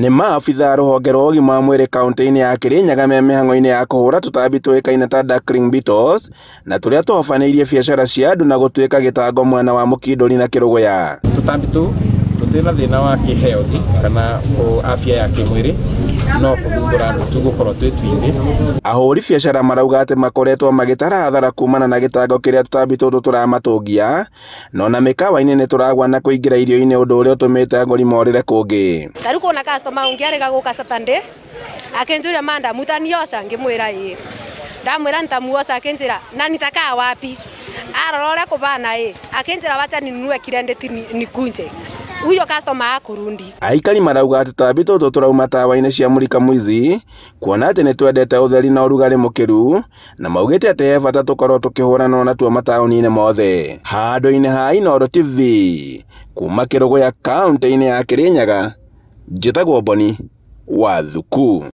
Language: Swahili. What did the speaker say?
Nĩ maabitha rũhonge rwa ũgima wa mwĩrĩ kaunti-inĩ ya Kirinyaga me mĩhang'o-inĩ ya kũhũra tũtambi tũĩkaine ta duckling beetles na tũrĩa tũhobanĩirie biacara cia andũ na gũtuĩka gĩtango mwena wa Mũkindũri na Kĩrũgũya. Tũtambi tũ tũtĩna thĩna wa kĩ-health kana afya ya kĩmwĩrĩ no kũthumbũra andũ tũgũkorwo twĩ twingĩ. Ahũri biacara marauga atĩ makoretwo magĩtara hathara kumana na gĩtango kĩrĩa tũtambi tũtũ tũramatũngia, no na mĩkawa-inĩ nĩ tũragwa na kũingĩra irio-inĩ ũndũ ũrĩa ũtũmĩte agũri morĩre kũngĩ. Tarĩu kwĩna customer ũngĩarega gũka Saturday akĩnjũria manda mutanioca ngĩmwĩra ĩ ndamwĩra nitamuoca akĩnjĩra na nitakaa wapi arora ũrĩa kũbana akĩnjĩra wacha ninunue kirendeti nikunje huyo customer akurundi. Aikari marauga atĩ tũtambi tũtũ tũrauma tawa-inĩ cia Mulika Mwizi kuona atĩ nĩ twendete ũtheri na ũrugarĩ mũkĩru, na maugĩte atĩ he bata tũkorwo tũkĩhũrana natuo mataũni-inĩ mothe. Handũ-inĩ ha Inooro TV kuma Kĩrũgũya kaunti-inĩ ya Kirinyaga, njĩtagwo Boni Wathuku.